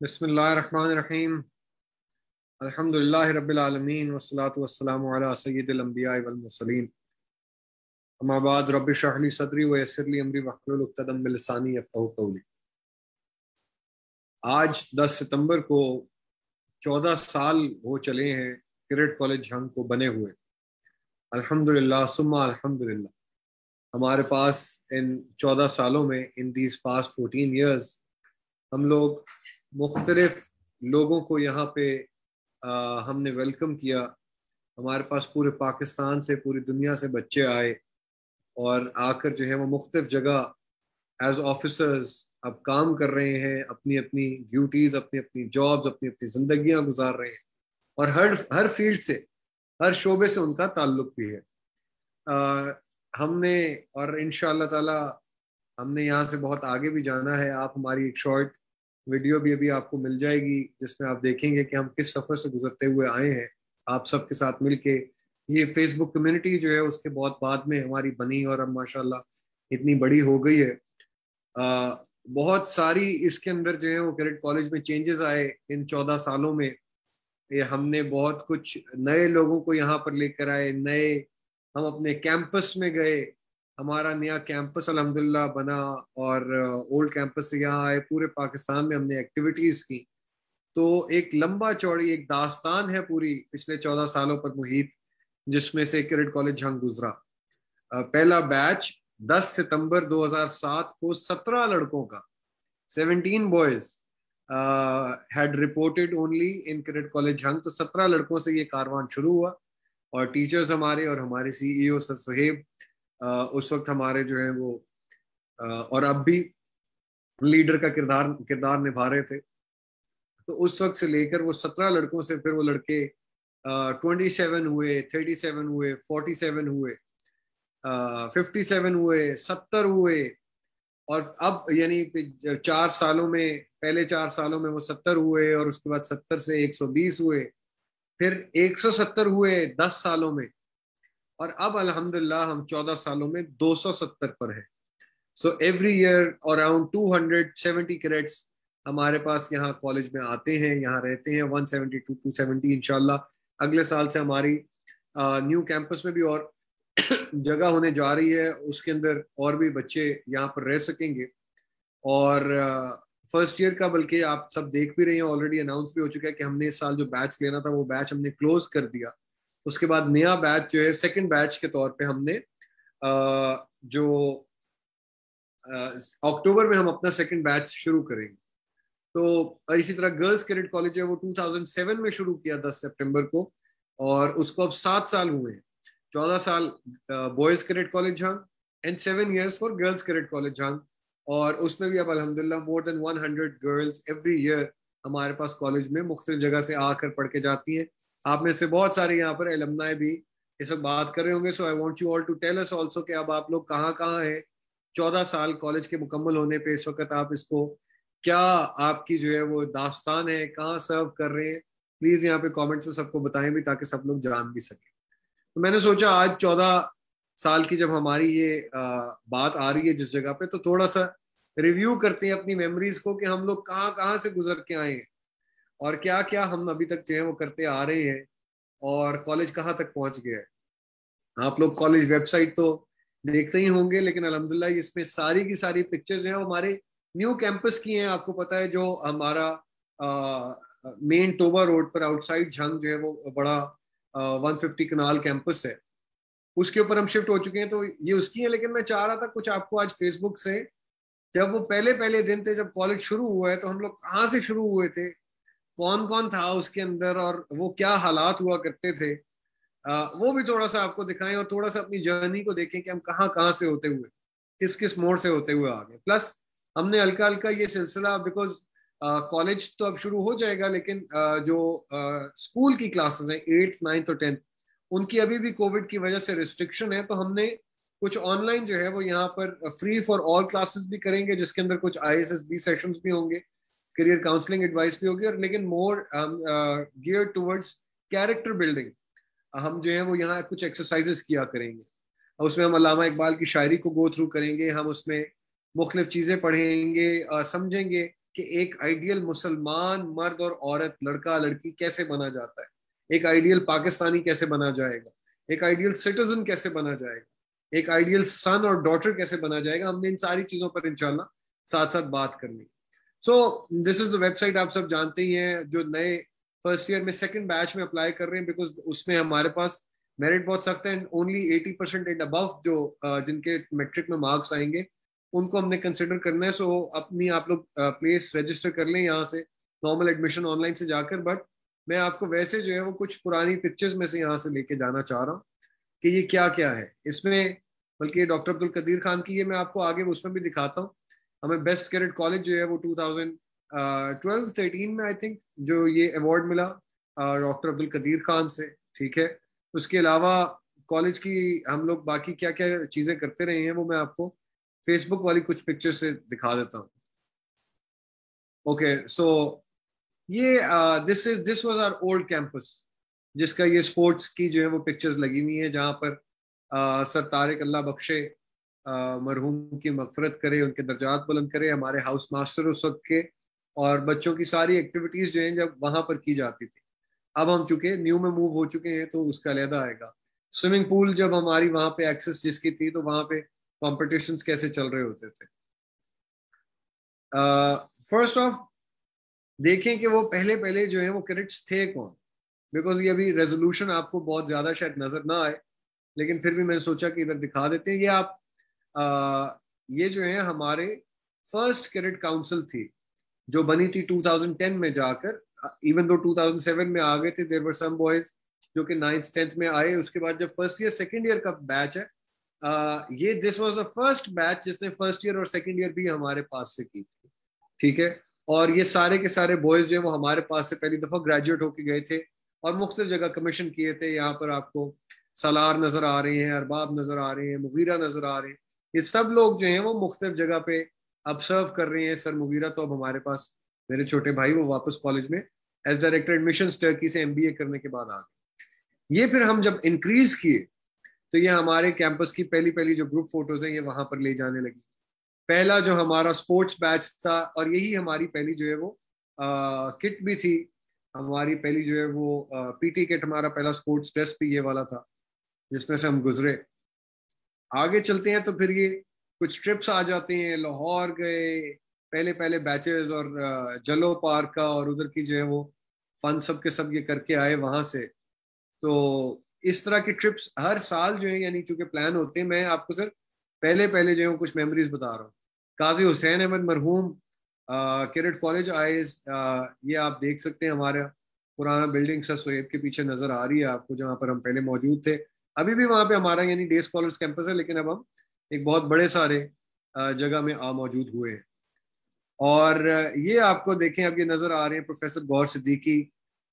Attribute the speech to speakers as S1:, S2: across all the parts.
S1: بسم اللہ الرحمن الرحیم الحمد للہ رب العالمین والصلاة والسلام علی سید الانبیاء والمرسلین اما بعد رب اشرح لی صدری ویسر لی امری واحلل عقدۃ من لسانی یفقہوا قولی۔ آج 10 ستمبر کو 14 سال ہو چلے ہیں کیڈٹ کالج جھنگ کو بنے ہوئے۔ الحمدللہ ثم الحمدللہ ہمارے پاس ان 14 سالوں میں ان دیز پاسٹ 14 ایئرز ہم لوگ مختلف لوگوں کو یہاں پہ ہم نے ویلکم کیا۔ ہمارے پاس پورے پاکستان سے پوری دنیا سے بچے آئے اور آ کر جو ہے وہ مختلف جگہ ایز آفیسرز اب کام کر رہے ہیں، اپنی اپنی ڈیوٹیز، اپنی اپنی جابز، اپنی اپنی زندگیاں گزار رہے ہیں، اور ہر فیلڈ سے، ہر شعبے سے ان کا تعلق بھی ہے۔ ہم نے اور انشاءاللہ تعالی ہم نے یہاں سے بہت آگے بھی جانا ہے۔ آپ ہماری ایک شارٹ ویڈیو بھی ابھی آپ کو مل جائے گی جس میں آپ دیکھیں گے کہ ہم کس سفر سے گزرتے ہوئے آئے ہیں آپ سب کے ساتھ مل کے۔ یہ فیس بک کمیونٹی جو ہے اس کے بہت بعد میں ہماری بنی اور اب ماشاءاللہ اتنی بڑی ہو گئی ہے۔ بہت ساری اس کے اندر جو ہے وہ کیڈٹ کالج میں چینجز آئے ان 14 سالوں میں۔ یہ ہم نے بہت کچھ نئے لوگوں کو یہاں پر لے کر آئے، نئے ہم اپنے کیمپس میں گئے، ہمارا نیا کیمپس الحمدللہ بنا، اور اولڈ کیمپس سے یہاں آئے، پورے پاکستان میں ہم نے ایکٹیویٹیز کی۔ تو ایک لمبا چوڑی ایک داستان ہے پوری پچھلے 14 سالوں پر محیط، جس میں سے کیڈٹ کالج جھنگ گزرا۔ پہلا بیچ 10 ستمبر 2007 کو 17 لڑکوں کا 17 boys had reported only in cadet college Jhang. تو 17 لڑکوں سے یہ کاروان شروع ہوا، اور ٹیچرز ہمارے اور ہمارے سی ای او سر سہیب اس وقت ہمارے جو ہیں وہ اور اب بھی لیڈر کا کردار نبھا رہے تھے۔ تو اس وقت سے لے کر وہ 17 لڑکوں سے پھر وہ لڑکے 27 ہوئے، 37 ہوئے، 47 ہوئے، 57 ہوئے، 70 ہوئے، اور اب یعنی 4 سالوں میں، پہلے 4 سالوں میں وہ 70 ہوئے، اور اس کے بعد 70 سے 120 ہوئے، پھر 170 ہوئے 10 سالوں میں، اور اب الحمدللہ ہم 14 سالوں میں 270 پر ہیں۔ So every year around 270 cadets ہمارے پاس یہاں کالج میں آتے ہیں، یہاں رہتے ہیں، 170 to 270 انشاءاللہ۔ اگلے سال سے ہماری نیو کیمپس میں بھی اور جگہ ہونے جا رہی ہے، اس کے اندر اور بھی بچے یہاں پر رہ سکیں گے۔ اور فرسٹ ایئر کا بلکہ آپ سب دیکھ بھی رہے ہیں، آلریڈی اناؤنس بھی ہو چکا ہے کہ ہم نے اس سال جو بیچ لینا تھا وہ بیچ ہم نے کلوز کر دیا۔ اس کے بعد نیا بیچ جو ہے سیکنڈ بیچ کے طور پہ ہم نے جو اکتوبر میں ہم اپنا سیکنڈ بیچ شروع کریں گے۔ تو اسی طرح گرلز کیڈٹ کالج ہے وہ 2007 میں شروع کیا 10 سپٹمبر کو، اور اس کو اب 7 سال ہوئے ہیں۔ 14 سال boys cadet college Jhang and 7 years for girls cadet college Jhang, اور اس میں بھی اب الحمدللہ مور دین 100 گرلز ایوری ایئر ہمارے پاس کالج میں مختلف جگہ سے آ کر پڑھ کے جاتی ہیں۔ آپ میں سے بہت سارے یہاں پر المنائی بھی اس وقت بات کر رہے ہوں گے، so I want you all to tell us also کہ اب آپ لوگ کہاں کہاں ہیں 14 سال کالج کے مکمل ہونے پہ اس وقت، آپ اس کو کیا آپ کی جو ہے وہ داستان ہے، کہاں سرو کر رہے ہیں، پلیز یہاں پہ کامنٹس میں سب کو بتائیں بھی تاکہ سب لوگ جان بھی سکیں۔ تو میں نے سوچا آج 14 سال کی جب ہماری یہ بات آ رہی ہے جس جگہ پہ، تو تھوڑا سا ریویو کرتے ہیں اپنی میموریز کو کہ ہم لوگ کہاں کہاں سے گزر کے آئے ہیں، اور کیا کیا ہم ابھی تک جو ہے وہ کرتے آ رہے ہیں، اور کالج کہاں تک پہنچ گیا ہے۔ آپ لوگ کالج ویب سائٹ تو دیکھتے ہی ہوں گے، لیکن الحمدللہ اس میں ساری کی ساری پکچرز ہیں ہمارے نیو کیمپس کی ہیں۔ آپ کو پتا ہے جو ہمارا مین ٹوبا روڈ پر آؤٹ سائڈ جھنگ جو ہے وہ بڑا 150 کنال کیمپس ہے، اس کے اوپر ہم شفٹ ہو چکے ہیں، تو یہ اس کی ہے۔ لیکن میں چاہ رہا تھا کچھ آپ کو آج فیس بک سے، جب وہ پہلے دن تھے جب کالج شروع ہوا ہے، تو ہم لوگ کہاں سے شروع ہوئے تھے، کون کون تھا اس کے اندر، اور وہ کیا حالات ہوا کرتے تھے، وہ بھی تھوڑا سا آپ کو دکھائیں، اور تھوڑا سا اپنی جرنی کو دیکھیں کہ ہم کہاں کہاں سے ہوتے ہوئے، کس کس موڑ سے ہوتے ہوئے آگے۔ پلس ہم نے ہلکا ہلکا یہ سلسلہ، بیکاز کالج تو اب شروع ہو جائے گا، لیکن جو اسکول کی کلاسز ہیں 8th 9th اور 10th، ان کی ابھی بھی کووڈ کی وجہ سے ریسٹرکشن ہے، تو ہم نے کچھ آن لائن جو ہے وہ یہاں پر فری فار آل کلاسز بھی کریں گے، جس کے اندر کچھ ISSB سیشنز بھی ہوں گے، کیریئر کاؤنسلنگ ایڈوائس بھی ہوگی، اور لیکن مور گیئر ٹورڈز کیریکٹر بلڈنگ۔ ہم جو ہے وہ یہاں کچھ ایکسرسائزز کیا کریں گے، اس میں ہم علامہ اقبال کی شاعری کو گو تھرو کریں گے، ہم اس میں مختلف چیزیں پڑھیں گے، سمجھیں گے کہ ایک آئیڈیل مسلمان مرد اور عورت، لڑکا لڑکی کیسے بنا جاتا ہے، ایک آئیڈیل پاکستانی کیسے بنا جائے گا، ایک آئیڈیل سٹیزن کیسے بنا جائے گا، ایک آئیڈیل سن اور ڈاٹر کیسے بنا جائے گا. ہم نے ان ساری چیزوں پر انشاءاللہ ساتھ ساتھ بات کرنی. سو دس از دا ویب سائٹ، آپ سب جانتے ہی ہیں. جو نئے فرسٹ ایئر میں سیکنڈ بیچ میں اپلائی کر رہے ہیں، بیکاز اس میں ہمارے پاس میرٹ بہت سخت ہے. اونلی 80% اینڈ ابو جو جن کے میٹرک میں مارکس آئیں گے ان کو ہم نے کنسیڈر کرنا ہے. سو اپنی آپ لوگ پلیس رجسٹر کر لیں یہاں سے، نارمل ایڈمیشن آن لائن سے جا کر. بٹ میں آپ کو ویسے جو ہے وہ کچھ پرانی پکچرز میں سے یہاں سے لے کے جانا چاہ رہا ہوں کہ یہ کیا کیا ہے اس میں. بلکہ یہ ڈاکٹر عبدالقدیر خان کی، یہ میں آپ کو آگے اس میں بھی دکھاتا ہوں. ہمیں بیسٹ کیڈٹ کالج جو ہے وہ 2012-13 میں آئی تھنک جو یہ ایوارڈ ملا ڈاکٹر عبدالقدیر خان سے. ٹھیک ہے، اس کے علاوہ کالج کی ہم لوگ باقی کیا کیا چیزیں کرتے رہے ہیں وہ میں آپ کو فیس بک والی کچھ پکچر سے دکھا دیتا ہوں. اوکے، سو یہ this was our old campus, جس کا یہ اسپورٹس کی جو ہے وہ پکچرز لگی ہوئی ہیں، جہاں پر سر طارق اللہ بخشے مرحوم کی مغفرت کرے، ان کے درجات بلند کرے، ہمارے ہاؤس ماسٹر اس وقت کے، اور بچوں کی ساری ایکٹیویٹیز جو ہیں جب وہاں پر کی جاتی تھی. اب ہم چونکہ نیو میں موو ہو چکے ہیں تو اس کا علیحدہ آئے گا. سوئمنگ پول جب ہماری وہاں پہ ایکسس جس کی تھی تو وہاں پہ کمپٹیشنز کیسے چل رہے ہوتے تھے. فرسٹ آف دیکھیں کہ وہ پہلے جو ہیں وہ کرکٹس تھے کون، بیکاز یہ ابھی ریزولوشن آپ کو بہت زیادہ شاید نظر نہ آئے، لیکن پھر بھی میں نے سوچا کہ ادھر دکھا دیتے ہیں. یہ آپ یہ جو ہے ہمارے فرسٹ کیڈٹ کاؤنسل تھی جو بنی تھی 2010 میں جا کر. ایون دو 2007 میں آ گئے تھے، دیر ور سم بوائز جو کہ 9th 10th میں آئے. اس کے بعد جب فرسٹ ایئر سیکنڈ ایئر کا بیچ ہے، یہ this was the first batch جس نے فرسٹ ایئر اور سیکنڈ ایئر بھی ہمارے پاس سے کی تھی. ٹھیک ہے، اور یہ سارے کے سارے بوائز جو ہیں وہ ہمارے پاس سے پہلی دفعہ گریجویٹ ہو کے گئے تھے اور مختلف جگہ کمیشن کیے تھے. یہاں پر آپ کو سالار نظر آ رہے ہیں، ارباب نظر آ رہے ہیں، مغیرہ نظر آ رہے ہیں. یہ سب لوگ جو ہیں وہ مختلف جگہ پہ اب سرو کر رہے ہیں. سر مغیرہ تو اب ہمارے پاس، میرے چھوٹے بھائی، وہ واپس کالج میں ایز ڈائریکٹر ایڈمیشنز ٹرکی سے MBA کرنے کے بعد آ گئے. یہ پھر ہم جب انکریز کیے تو یہ ہمارے کیمپس کی پہلی جو گروپ فوٹوز ہیں یہ وہاں پر لے جانے لگی. پہلا جو ہمارا سپورٹس بیچ تھا، اور یہی ہماری پہلی جو ہے وہ کٹ بھی تھی. ہماری پہلی جو ہے وہ PT کٹ، ہمارا پہلا سپورٹس ڈریس بھی یہ والا تھا جس میں سے ہم گزرے. آگے چلتے ہیں تو پھر یہ کچھ ٹرپس آ جاتے ہیں. لاہور گئے پہلے بیچز، اور جلو پارک کا، اور ادھر کی جو ہے وہ فن سب کے سب یہ کر کے آئے وہاں سے. تو اس طرح کی ٹرپس ہر سال جو ہے، یعنی چونکہ پلان ہوتے ہیں. میں آپ کو صرف پہلے جو ہے کچھ میموریز بتا رہا ہوں. قاضی حسین احمد مرحوم کیڈٹ کالج آئے، یہ آپ دیکھ سکتے ہیں ہمارا پرانا بلڈنگ سر سہیب کے پیچھے نظر آ رہی ہے آپ کو، جہاں پر ہم پہلے موجود تھے. ابھی بھی وہاں پہ ہمارا یعنی ڈے اسکالرس کیمپس ہے، لیکن اب ہم ایک بہت بڑے سارے جگہ میں موجود ہوئے ہیں. اور یہ آپ کو دیکھیں اب یہ نظر آ رہے ہیں پروفیسر گور صدیقی،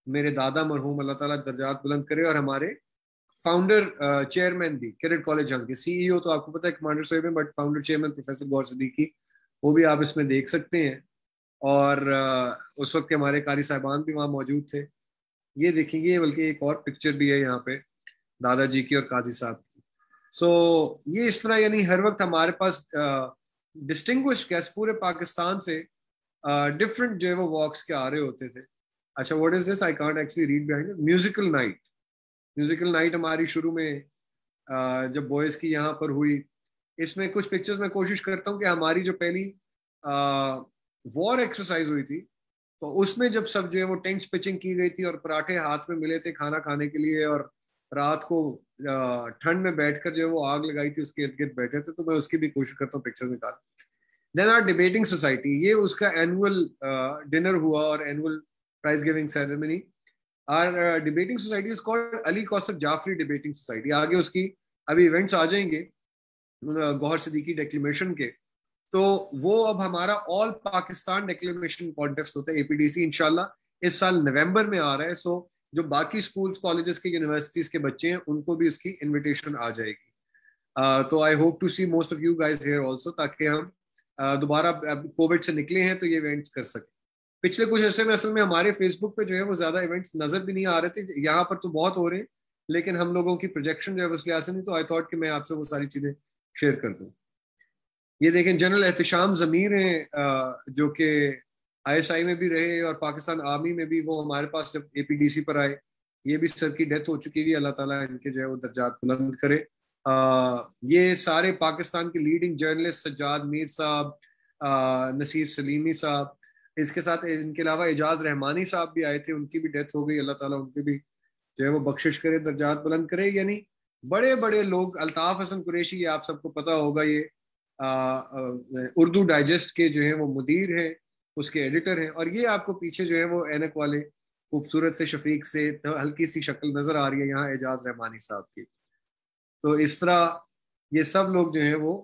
S1: میرے دادا مرحوم، اللہ تعالیٰ درجات بلند کرے، اور ہمارے فاؤنڈر چیئرمین بھی کیڈٹ کالج ہم کے. CEO تو آپ کو پتا ہے کمانڈر صاحب ہیں، بٹ فاؤنڈر چیئرمین پروفیسر گور صدیقی، وہ بھی آپ اس میں دیکھ سکتے ہیں. اور اس وقت کے ہمارے قاری صاحبان بھی وہاں موجود تھے. یہ دیکھیں گے، بلکہ ایک اور پکچر بھی ہے یہاں پہ دادا جی کی اور قاضی صاحب کی. سو یہ اس طرح یعنی ہر وقت ہمارے پاس ڈسٹنگوش گیسٹ پورے پاکستان سے ڈفرنٹ جو ہے وہ واکس کے آ رہے ہوتے تھے. اچھا، what is this? I can't actually read behind. Musical night ہماری شروع میں جب بوائز کی یہاں پر ہوئی. اس میں کچھ پکچرز میں کوشش کرتا ہوں کہ ہماری جو پہلی وار ایکسرسائز ہوئی تھی تو اس میں جب سب جو ہے وہ ٹینٹس پچنگ کی گئی تھی اور پراٹھے ہاتھ میں ملے تھے کھانا کھانے کے لیے، اور رات کو ٹھنڈ میں بیٹھ کر جو ہے وہ آگ لگائی تھی اس کے ارد گرد بیٹھے تھے، تو میں اس کی بھی کوشش کرتا ہوں پکچرز نکال. دین آر ڈیبیٹنگ سوسائٹی، یہ اس کا اینول ڈنر ہوا اور annual prize giving ceremony. Our debating society is called Ali Kausar Jafri debating society. آگے اس کی ابھی ایونٹس آ جائیں گے گوہر صدیقی ڈیکلیمیشن کے. تو وہ اب ہمارا آل پاکستان ڈیکلیمیشن کانٹیسٹ ہوتا ہے APDC، انشاءاللہ اس سال نومبر میں آ رہا ہے. سو جو باقی سکولز، کالجز کے، یونیورسٹیز کے بچے ہیں ان کو بھی اس کی انویٹیشن آ جائے گی. تو I hope to see most of you guys here also, تاکہ ہم دوبارہ کووڈ سے نکلے ہیں تو یہ ایونٹس کر سکیں. پچھلے کچھ عرصے میں اصل میں ہمارے فیس بک پہ جو ہے وہ زیادہ ایونٹس نظر بھی نہیں آ رہے تھے. یہاں پر تو بہت ہو رہے ہیں، لیکن ہم لوگوں کی پروجیکشن جو ہے اس لحاظ سے نہیں، تو آئی تھاٹ کہ میں آپ سے وہ ساری چیزیں شیئر کر دوں. یہ دیکھیں جنرل احتشام ضمیر ہیں جو کہ ISI میں بھی رہے اور پاکستان آرمی میں بھی وہ ہمارے پاس جب APDC پر آئے. یہ بھی سر کی ڈیتھ ہو چکی ہے, اللہ تعالیٰ ان کے جو ہے وہ درجات بلند کرے. یہ سارے پاکستان کے لیڈنگ جرنلسٹ, سجاد میر صاحب, نصیر سلیمی صاحب, اس کے ساتھ ان کے علاوہ اعجاز رحمانی صاحب بھی آئے تھے, ان کی بھی ڈیتھ ہو گئی, اللہ تعالیٰ ان کی بھی جو ہے وہ بخشش کرے, درجات بلند کرے. یعنی بڑے بڑے لوگ, الطاف حسن قریشی, یہ آپ سب کو پتا ہوگا, یہ اردو ڈائجسٹ کے جو ہیں وہ مدیر ہیں, اس کے ایڈیٹر ہیں, اور یہ آپ کو پیچھے جو ہے وہ اینک والے خوبصورت سے شفیق سے ہلکی سی شکل نظر آ رہی ہے یہاں اعجاز رحمانی صاحب کی. تو اس طرح یہ سب لوگ جو ہیں وہ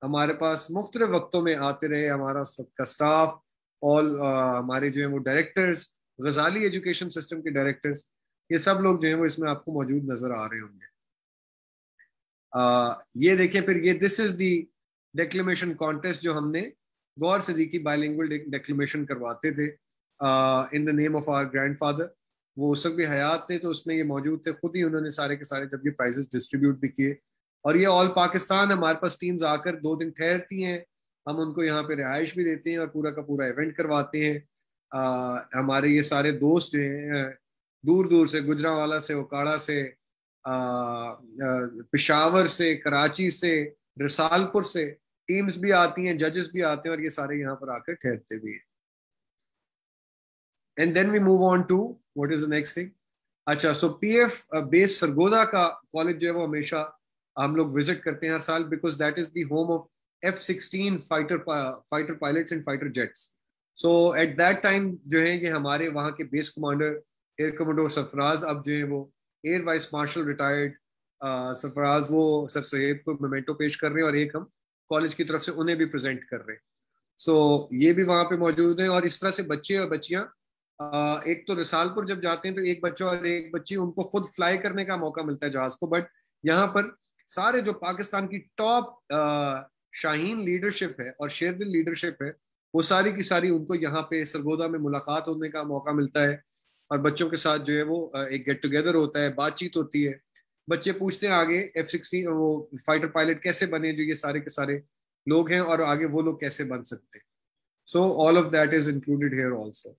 S1: ہمارے پاس مختلف وقتوں میں آتے رہے. ہمارا سب کا سٹاف, ہمارے جو ہیں وہ ڈائریکٹرز, غزالی ایجوکیشن سسٹم کے ڈائریکٹرز, یہ سب لوگ جو ہیں وہ اس میں آپ کو موجود نظر آ رہے ہوں گے. یہ دیکھیں پھر, یہ دس از دی ڈیکلیمیشن کانٹیسٹ جو ہم نے غور صدیقی بائی لینگویل ڈیکلیمیشن کرواتے تھے in the name of our grandfather. وہ اس وقت بھی حیات تھے تو اس میں یہ موجود تھے, خود ہی انہوں نے سارے کے سارے جب یہ پرائزز ڈسٹریبیوٹ بھی کیے. اور یہ آل پاکستان ہمارے پاس ٹیمز آ کر 2 دن ٹھہرتی ہیں, ہم ان کو یہاں پہ رہائش بھی دیتے ہیں اور پورا کا پورا ایونٹ کرواتے ہیں. ہمارے یہ سارے دوست جو ہیں دور دور سے, گجرانوالا سے, اوکاڑا سے, پشاور سے, کراچی سے, رسال پور سے ٹیمز بھی آتی ہیں, ججز بھی آتے ہیں, اور یہ سارے یہاں پر آ کر ٹھہرتے بھی ہیں. And then we move on to what is the next thing. اچھا, سو PF بیس سرگودا کا کالج جو ہے وہ ہمیشہ ہم لوگ وزٹ کرتے ہیں ہر سال, because that is the home of F-16 fighter pilots and fighter jets. So at that time جو ہے یہ ہمارے وہاں کے base commander air commodore Sarfaraz, اب جو ہے وہ air vice marshal retired Sarfaraz, وہ سر سہیب کو میمنٹو پیش کر رہے ہیں, اور ایک ہم کالج کی طرف سے انہیں بھی پریزنٹ کر رہے ہیں. سو یہ بھی وہاں پہ موجود ہیں. اور اس طرح سے بچے اور بچیاں ایک تو رسال پور جب جاتے ہیں تو ایک بچہ اور ایک بچی, ان کو خود فلائی کرنے کا موقع ملتا ہے جہاز کو, بٹ یہاں پر سارے جو پاکستان کی ٹاپ شاہین لیڈرشپ ہے اور شیر دل لیڈرشپ ہے, وہ ساری کی ساری ان کو یہاں پہ سرگودا میں ملاقات ہونے کا موقع ملتا ہے, اور بچوں کے ساتھ جو ہے وہ ایک گیٹ ٹوگیدر ہوتا ہے, بات چیت ہوتی ہے. بچے پوچھتے ہیں آگے F-16 وہ فائٹر پائلٹ کیسے بنے جو یہ سارے کے سارے لوگ ہیں, اور آگے وہ لوگ کیسے بن سکتے ہیں. So all of that is included here also.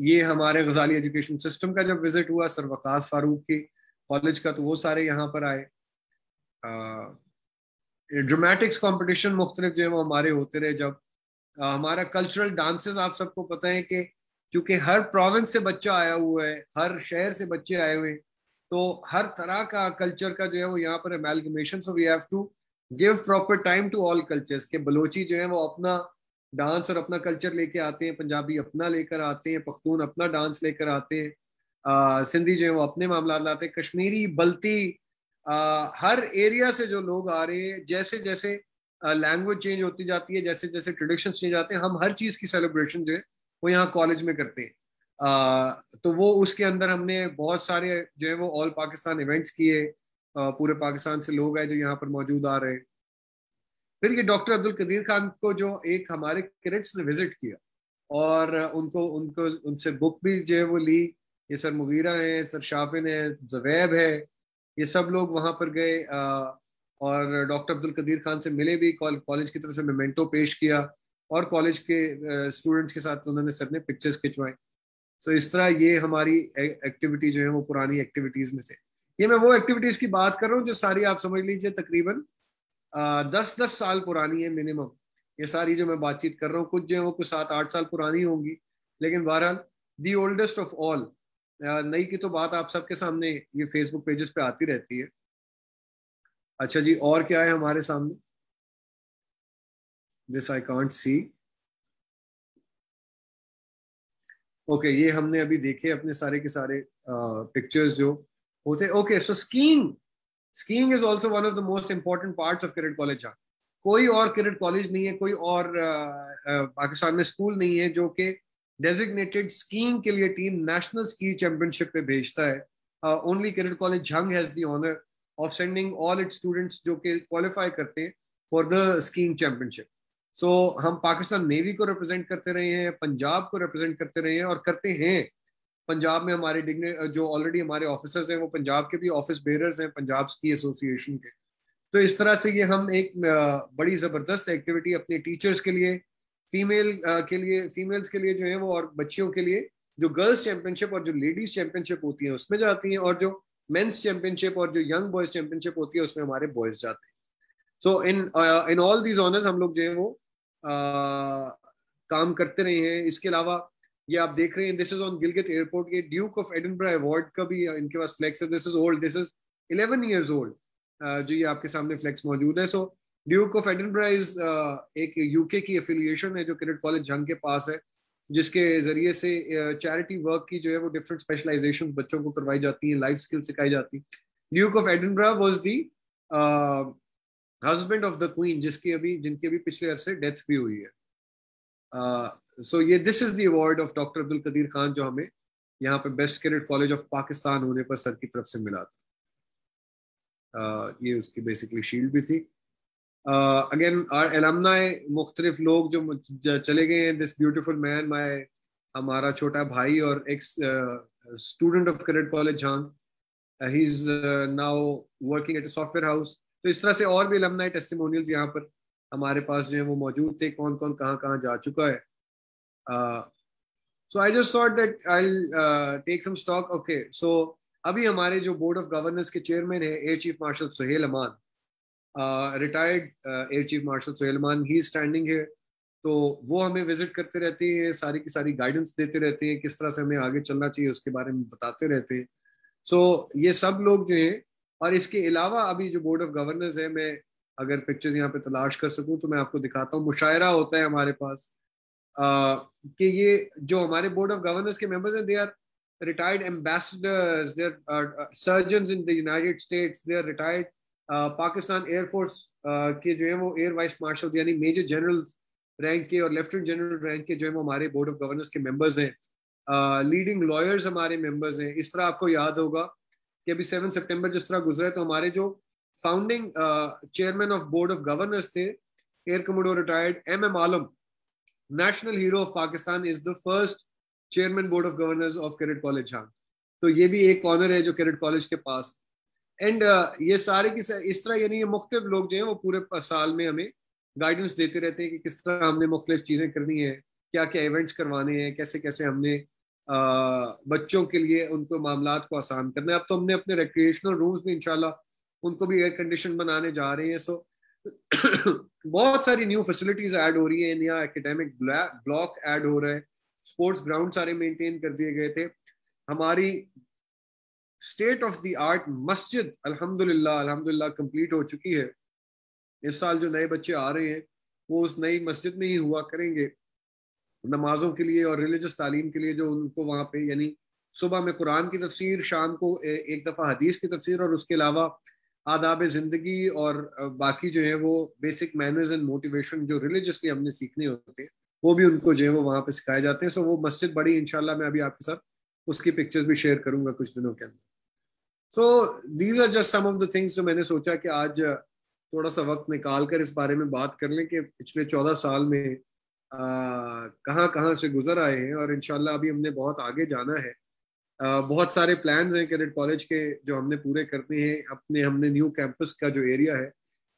S1: یہ ہمارے غزالی ایجوکیشن سسٹم کا جب وزٹ ہوا, سر وقاص فاروق کی کالج کا, تو وہ سارے یہاں پر آئے. ڈرامیٹکس کمپٹیشن مختلف جو ہے وہ ہمارے ہوتے رہے. جب ہمارا کلچرل ڈانسز, آپ سب کو پتہ ہے کہ کیونکہ ہر پروونس سے بچہ آیا ہوا ہے, ہر شہر سے بچے آئے ہوئے ہیں, تو ہر طرح کا کلچر کا جو ہے وہ یہاں پر amalgamation. So we have to give proper time to all cultures, کہ بلوچی جو ہے وہ اپنا ڈانس اور اپنا کلچر لے کے آتے ہیں, پنجابی اپنا لے کر آتے ہیں, پختون اپنا ڈانس لے کر آتے ہیں, سندھی جو ہے وہ اپنے معاملات لاتے ہیں, کشمیری, بلتی, ہر ایریا سے جو لوگ آ رہے ہیں. جیسے جیسے لینگویج چینج ہوتی جاتی ہے, جیسے جیسے ٹریڈیشنز چینج آتے ہیں, ہم ہر چیز کی سیلیبریشن جو ہے وہ یہاں کالج میں کرتے ہیں. تو وہ اس کے اندر ہم نے بہت سارے جو ہے وہ آل پاکستان ایونٹس کیے, پورے پاکستان سے لوگ آئے جو یہاں پر موجود آ رہے ہیں. پھر یہ ڈاکٹر عبد القدیر خان کو جو ایک ہمارے کیڈٹس نے وزٹ کیا, اور ان سے بک بھی جو ہے وہ لی. یہ سر مغیرہ ہیں, سر شافن ہے, زویب ہے, یہ سب لوگ وہاں پر گئے اور ڈاکٹر عبد القدیر خان سے ملے بھی, کالج کی طرف سے میمنٹو پیش کیا, اور کالج کے اسٹوڈنٹس کے ساتھ انہوں نے سر نے پکچرز کھنچوائے. سو اس طرح یہ ہماری ایکٹیویٹی جو ہے وہ پرانی ایکٹیویٹیز میں سے. یہ میں وہ ایکٹیویٹیز کی بات کر رہا ہوں جو ساری آپ سمجھ لیجیے تقریباً 10 سال پرانی ہے منیمم. یہ ساری جو میں بات چیت کر رہا ہوں, کچھ جو ہے وہ کچھ 7-8 سال پرانی ہوں گی, لیکن بہرحال دی اولڈسٹ آف آل. نئی کی تو بات آپ سب کے سامنے یہ فیس بک پیجز پہ آتی رہتی ہے. اچھا جی, اور کیا ہے ہمارے سامنے؟ دس آئی کانٹ سی. اوکے, یہ ہم نے ابھی دیکھے اپنے سارے کے سارے پکچرز جو ہوتے. Okay, so skiing is also one of the most important parts of cadet college. کوئی اور کیڈٹ کالج نہیں ہے, کوئی اور پاکستان میں اسکول نہیں ہے جو کہ ڈیزگنیٹڈ اسکیئنگ کے لیے team national ski championship پہ بھیجتا ہے. Only cadet college Jhang has the honour of sending all its students جو کہ کوالیفائی کرتے ہیں for the skiing championship. So ہم پاکستان نیوی کو ریپرزینٹ کرتے رہے ہیں, پنجاب کو ریپرزینٹ کرتے رہے ہیں, اور کرتے ہیں. پنجاب میں ہمارے جو آلریڈی ہمارے آفیسرز ہیں وہ پنجاب کے بھی آفس بیررز ہیں پنجاب اسکی ایسوسی ایشن کے. تو اس طرح سے یہ ہم ایک بڑی زبردست ایکٹیویٹی اپنے ٹیچرز کے لیے فیمیلز کے لیے جو ہیں وہ اور بچیوں کے لیے جو گرلز چیمپئن شپ اور جو لیڈیز چیمپئن شپ ہوتی ہیں اس میں جاتی ہیں, اور جو مینس چیمپئن شپ اور جو ینگ بوائز چیمپئن شپ ہوتی ہے اس میں ہمارے بوائز جاتے ہیں. سو ان آل دیز آنرز ہم لوگ جو ہیں وہ کام کرتے رہے ہیں. اس کے علاوہ یہ آپ دیکھ رہے ہیں, دس از آن گلگت ایئرپورٹ, یہ ڈیوک آف ایڈنبرا ایوارڈ کا بھی ان کے پاس فلیکس ہے. دس از اولڈ, دس از 11 ایئرز اولڈ, جو یہ آپ کے سامنے فلیکس موجود ہے. سو ڈیوک آف ایڈنبرا از ایک یو کے کی ایفیلیشن ہے جو کریڈٹ کالج جھنگ کے پاس ہے, جس کے ذریعے سے چیریٹی ورک کی جو ہے وہ ڈفرینٹ اسپیشلائزیشن بچوں کو کروائی جاتی ہیں, لائف اسکل سکھائی جاتی. Duke of Edinburgh was the husband of the queen, جن کی ابھی پچھلے عرصے ڈیتھ بھی ہوئی ہے. سو یہ دس از دی ایوارڈ آف ڈاکٹر عبد القدیر خان جو ہمیں یہاں پہ best credit college of Pakistan ہونے پر سر کی طرف سے ملا تھا. یہ اس کی بیسکلی شیلڈ بھی تھی. اگین المنائی مختلف لوگ جو چلے گئے ہیں. دس بیوٹیفل مین ہمارا چھوٹا بھائی اور ex student of cadet college Jhang, he is now working at a software house. تو اس طرح سے اور بھی المنائی ٹیسٹیمونیلز یہاں پر ہمارے پاس جو ہیں وہ موجود تھے, کون کون کہاں کہاں جا چکا ہے. So I just thought that I take some stock. Okay, so ابھی ہمارے جو بورڈ آف گورننس کے چیئرمین ہیں air chief marshal Sohail Aman, retired air chief marshal Sohail Aman, he standing ہے. تو وہ ہمیں وزٹ کرتے رہتے ہیں, ساری کی ساری گائیڈنس دیتے رہتے ہیں, کس طرح سے ہمیں آگے چلنا چاہیے اس کے بارے میں بتاتے رہتے ہیں. سو یہ سب لوگ جو ہیں, اور اس کے علاوہ ابھی جو بورڈ آف گورنرز ہے, میں اگر پکچرز یہاں پہ تلاش کر سکوں تو میں آپ کو دکھاتا ہوں. مشاعرہ ہوتا ہے ہمارے پاس کہ یہ جو ہمارے بورڈ آف گورنرز کے ممبرز ہیں, they are retired ambassadors, they are surgeons in the United States, they are retired Pakistan air force کے جو ہیں وہ ایئر وائس مارشل یعنی میجر جنرل رینک کے اور لیفٹنٹ جنرل رینک کے جو ہیں وہ ہمارے بورڈ آف گورنرز کے ممبرز ہیں. لیڈنگ لائرز ہمارے ممبرز ہیں. اس طرح آپ کو یاد ہوگا کہ ابھی 7 سپٹمبر جس طرح گزرا ہے, تو ہمارے جو founding chairman of board of governors تھے air commodore retired M Alam, national hero of Pakistan, is the first chairman board of governors of cadet college Jhang. تو یہ بھی ایک آنر ہے جو کریڈٹ کالج کے پاس. اینڈ یہ سارے کی اس طرح یعنی یہ مختلف لوگ جو ہیں وہ پورے سال میں ہمیں گائیڈنس دیتے رہتے ہیں کہ کس طرح ہم نے مختلف چیزیں کرنی ہیں, کیا کیا ایونٹس کروانے ہیں, کیسے کیسے ہم نے بچوں کے لیے ان کو معاملات کو آسان کرنا ہے. اب تو ہم نے اپنے ریکریشنل رومز میں انشاءاللہ ان کو بھی ایئر کنڈیشن بنانے جا رہے ہیں. سو بہت ساری نیو فیسلٹیز ایڈ ہو رہی ہیں, نیا اکیڈیمک بلاک ایڈ ہو رہا ہے, اسپورٹس گراؤنڈ سارے مینٹین کر دیے گئے تھے. ہماری اسٹیٹ آف دی آرٹ مسجد الحمدللہ کمپلیٹ ہو چکی ہے. اس سال جو نئے بچے آ رہے ہیں وہ اس نئی مسجد میں ہی ہوا کریں گے نمازوں کے لیے اور ریلیجس تعلیم کے لیے, جو ان کو وہاں پہ یعنی صبح میں قرآن کی تفسیر, شام کو ایک دفعہ حدیث کی تفسیر, اور اس کے علاوہ آداب زندگی اور باقی جو ہے وہ بیسک مینرز اینڈ موٹیویشن جو ریلیجسلی ہم نے سیکھنے ہوتے ہیں وہ بھی ان کو جو ہے وہ وہاں پہ سکھائے جاتے ہیں. سو وہ مسجد بڑی انشاءاللہ میں ابھی آپ کے ساتھ اس کی پکچرز بھی شیئر کروں گا کچھ دنوں کے اندر. So these are just some of the things جو میں نے سوچا کہ آج تھوڑا سا وقت نکال کر اس بارے میں بات کر لیں کہ پچھلے 14 سال میں کہاں کہاں سے گزر آئے ہیں, اور انشاءاللہ ابھی ہم نے بہت آگے جانا ہے. بہت سارے پلانز ہیں کریڈٹ کالج کے جو ہم نے پورے کرنے ہیں. ہم نے نیو کیمپس کا جو ایریا ہے,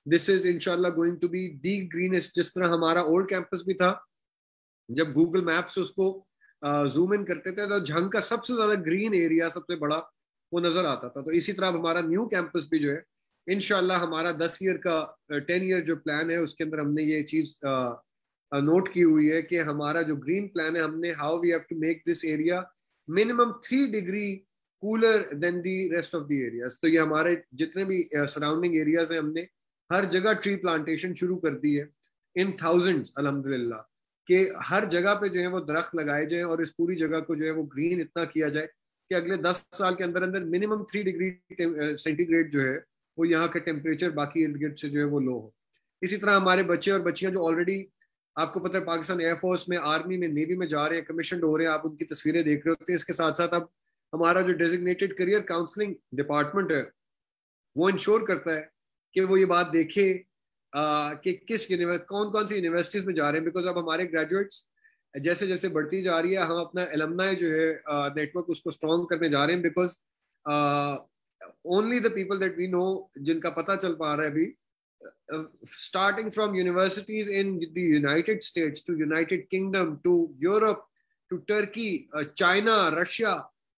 S1: دس از انشاءاللہ گوئنگ ٹو بی دی گرینسٹ. جس طرح ہمارا اولڈ کیمپس بھی تھا, جب گوگل میپس اس کو زوم ان کرتے تھے تو جھنگ کا سب سے زیادہ گرین ایریا سب سے بڑا وہ نظر آتا تھا. تو اسی طرح ہمارا نیو کیمپس بھی جو ہے انشاءاللہ ہمارا 10 ایئر کا 10 ایئر جو پلان ہے اس کے اندر ہم نے یہ چیز نوٹ کی ہوئی ہے کہ ہمارا جو گرین پلان ہے, ہم نے how we have to make this area minimum 3 degree cooler than the rest of the areas. تو یہ ہمارے جتنے بھی سراؤنڈنگ ایریاز ہیں ہم نے ہر جگہ ٹری پلانٹیشن شروع کر دی ہے ان تھاؤزنڈس الحمدللہ, کہ ہر جگہ پہ جو ہے وہ درخت لگائے جائیں اور اس پوری جگہ کو جو ہے وہ گرین اتنا کیا جائے کہ اگلے 10 سال کے اندر منیمم 3 ڈگری سینٹی گریڈ جو ہے وہ یہاں کا ٹیمپریچر باقی ارد گرد سے جو ہے وہ لو ہو. اسی طرح ہمارے بچے اور بچیاں جو آلریڈی آپ کو پتہ ہے پاکستان ایئر فورس میں, آرمی میں, نیوی میں جا رہے ہیں, کمیشنڈ ہو رہے ہیں, آپ ان کی تصویریں دیکھ رہے ہوتے ہیں. اس کے ساتھ ساتھ اب ہمارا جو ڈیزگنیٹڈ کریئر کاؤنسلنگ ڈپارٹمنٹ ہے وہ انشور کرتا ہے کہ وہ یہ بات دیکھے کہ کون سی یونیورسٹیز میں جا رہے ہیں, بیکاز اب ہمارے گریجویٹس جیسے جیسے بڑھتی جا رہی ہے, ہم اپنا المنائی جو ہے نیٹ ورک اس کو اسٹرانگ کرنے جا رہے ہیں, because only the people that we know, جن کا پتہ چل پا رہا ہے ابھی starting from universities in the United States to United Kingdom to Europe to Turkey, China, Russia,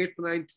S1: 8th 9th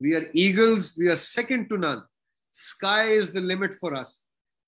S1: We are eagles, we are second to none. Sky is the limit for us.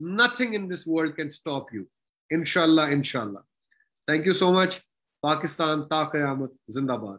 S1: nothing in this world can stop you. Inshallah, inshallah. Thank you so much. Pakistan ta qiyamat, zindabad.